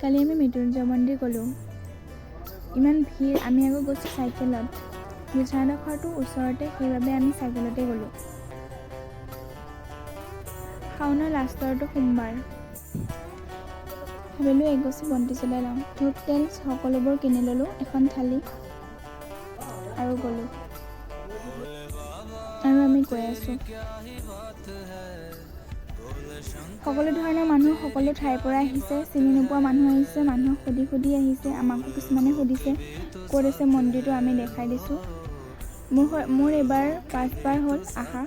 কালি আমি মৃত্যুঞ্জয় মন্দিৰ গ'লোঁ। ইমান ভিৰ, আমি আকৌ গৈছোঁ চাইকেলত। গীৰ্জাডোখৰটো ওচৰতে, সেইবাবে আমি চাইকেলতে গ'লোঁ। শাওনৰ লাষ্টৰটো সোমবাৰ। ভাবিলোঁ এগছি বন্তি জ্বলাই লওঁ। ধূপ তেল সকলোবোৰ কিনি ল'লোঁ, এখন থালি আৰু গ'লোঁ। আৰু আমি গৈ আছোঁ। সকলো ধৰণৰ মানুহ সকলো ঠাইৰ পৰা আহিছে। চিনি নোপোৱা মানুহ আহিছে, মানুহক সুধি সুধি আহিছে। আমাকো কিছুমানে সুধিছে ক'ত আছে মন্দিৰটো, আমি দেখাই দিছোঁ। মোৰ এইবাৰ 5 বাৰ হ'ল আহা।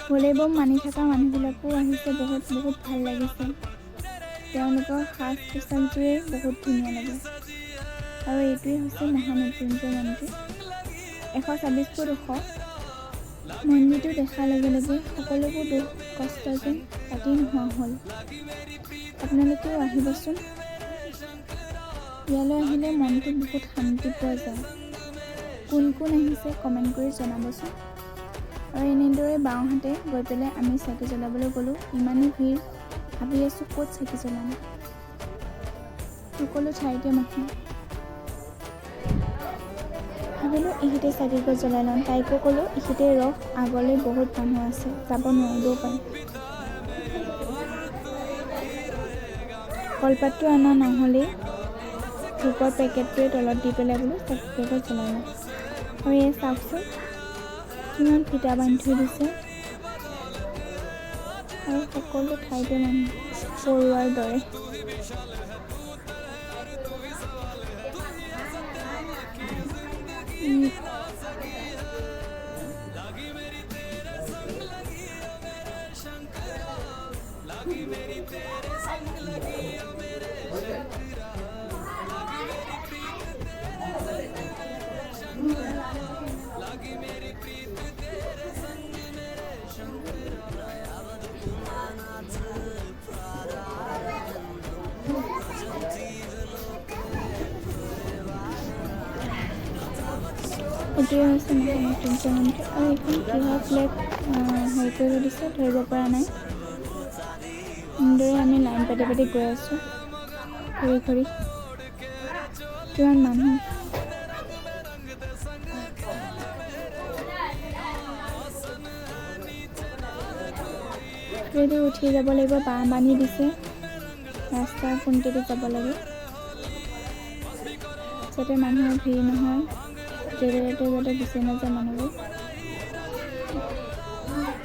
ভলিবম মানি থকা মানুহবিলাকো আহিছে, বহুত ভাল লাগিছে। তেওঁলোকৰ সাজ পোছাকযোৰে বহুত ধুনীয়া লাগে। আৰু এইটোৱেই হৈছে মহামৃত্যুঞ্জয় মন্দিৰ। 126 ফুট ওখ। মন্দিৰটো দেখাৰ লগে লগে সকলোবোৰ দুখ কষ্ট যেন কাটি নোহোৱা হ'ল। আপোনালোকেও আহিবচোন। ইয়ালৈ আহিলে মনটো বহুত শান্তি পোৱা যায়। কোন কোন আহিছে কমেণ্ট কৰি জনাবচোন। আৰু এনেদৰে বাওঁহাতে গৈ পেলাই আমি চাকি জ্বলাবলৈ গ'লোঁ। ইমানেই ভিৰ, ভাবি আছোঁ ক'ত চাকি জ্বলাম। সকলো ঠাইতে মানুহ। ভাবিলোঁ এইখিতে চাকি গছ জ্বলাই লওঁ। তাইকো ক'লোঁ এইখিতে ৰখ, আগলৈ বহুত মানুহ আছে, যাব নোৱাৰিবও পাৰে। কলপাতটো অনা নহ'লেই ধূপৰ পেকেটটোৱে তলত দি পেলাই বোলো চাকি গছ জ্বলাই লওঁ। আৰু এই চাওকচোন কিমান ফিটা বান্ধি থৈ দিছে। আৰু সকলো ঠাইতে মানুহ পৰুৱাৰ দৰে। এইটোৱে হৈছে মহামৃত্যুঞ্জয় মন্দিৰ। আৰু এইখন কিহৰ ফ্লেগ হেৰি কৰিব দিছে ধৰিব পৰা নাই। এনেদৰে আমি লাইন পাতি পাতি গৈ আছোঁ ঘূৰি ঘূৰি। কিমান মানুহ। এইটো উঠি যাব লাগিব, বাঁহ বান্ধি দিছে। ৰাস্তা কোনকেদি যাব লাগে যাতে মানুহৰ ভিৰ নহয়, য'তে ত'তে যাতে গুচি নাযায় মানুহবোৰ।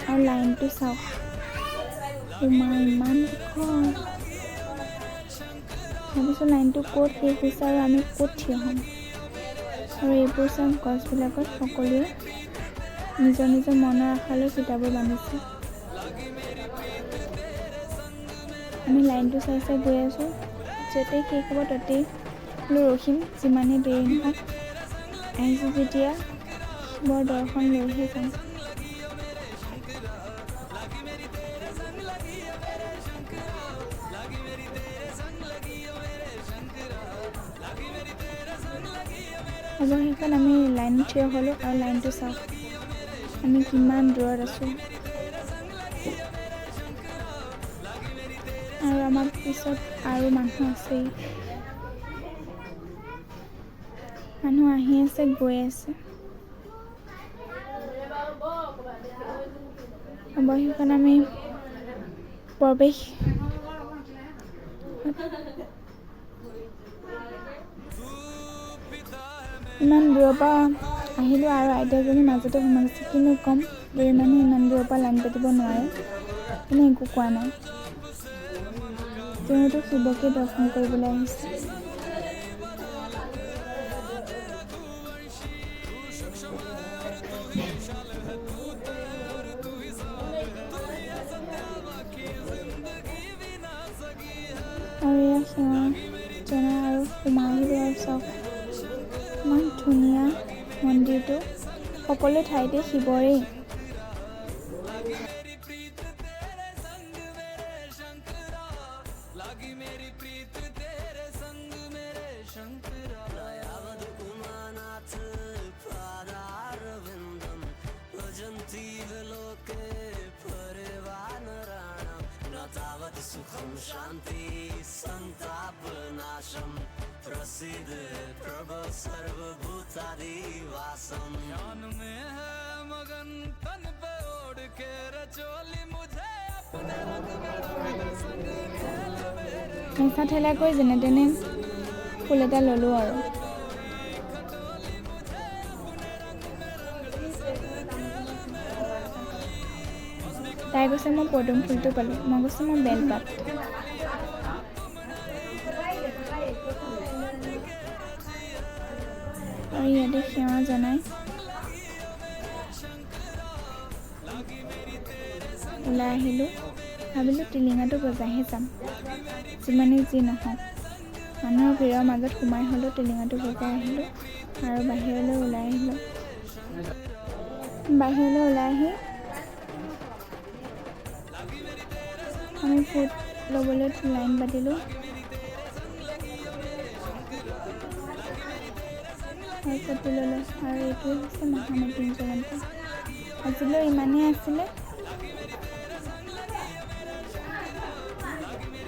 আৰু লাইনটো চাওক, ইমান দীঘল। ভাবিছোঁ লাইনটো ক'ত শেষ হৈছে আৰু আমি ক'ত থিয় হ'ম। আৰু এইবোৰ চাওক, গছবিলাকত সকলোৱে নিজৰ নিজৰ মনৰ আশালৈ ফিটাবোৰ বান্ধিছে। আমি লাইনটো চাই চাই গৈ আছোঁ। য'তেই শেষ হ'ব ত'তেই বোলো ৰখিম, যিমানেই দেৰি নহওক। আহিছোঁ যেতিয়া বৰ দৰ্শন লৈহে যাম। অৱশেষত আমি লাইনত থিয় হ'লোঁ। আৰু লাইনটো চাওক, আমি কিমান দূৰত আছোঁ। আৰু আমাৰ পিছত আৰু মানুহ আছেই। মানুহ আহি আছে, গৈ আছে। অৱশেষত আমি প্ৰৱেশ ইমান দূৰৰ পৰা আহিলোঁ। আৰু আইতাজনী মাজতে সোমাইছে। কিনো ক'ম, বুঢ়ী মানুহ ইমান দূৰৰ পৰা লাইন পাতিব নোৱাৰে, কিন্তু একো কোৱা নাই। তেওঁতো শিৱকে দৰ্শন কৰিবলৈ আহিছে। আৰু এয়া সেৱা জনাই আৰু সোমাই আহিলোঁ। আৰু চাওক ইমান ধুনীয়া মন্দিৰটো, সকলো ঠাইতে শিৱৰেই। হেঁচা ঠেলাকৈ যেনে তেনে ফুল এটা ল'লোঁ আৰু তাই কৈছে মই পদুম ফুলটো পালোঁ, মই কৈছোঁ মই বেলপাত। আৰু ইয়াতে সেৱা জনাই ওলাই আহিলোঁ। ভাবিলোঁ টিলিঙাটো বজাইহে যাম, যিমানেই যি নহওক। মানুহৰ ভিৰৰ মাজত সোমাই হ'লেও টিলিঙাটো বজাই আহিলোঁ আৰু বাহিৰলৈ ওলাই আহিলোঁ। বাহিৰলৈ ওলাই আহি আমি ফুট ল'বলৈ লাইন পাতিলোঁ আৰু ফটো ল'লোঁ। আৰু এইটোৱে হৈছে মহামৃত্যুঞ্জয় মন্দিৰ। আজিলৈ ইমানেই আছিলে।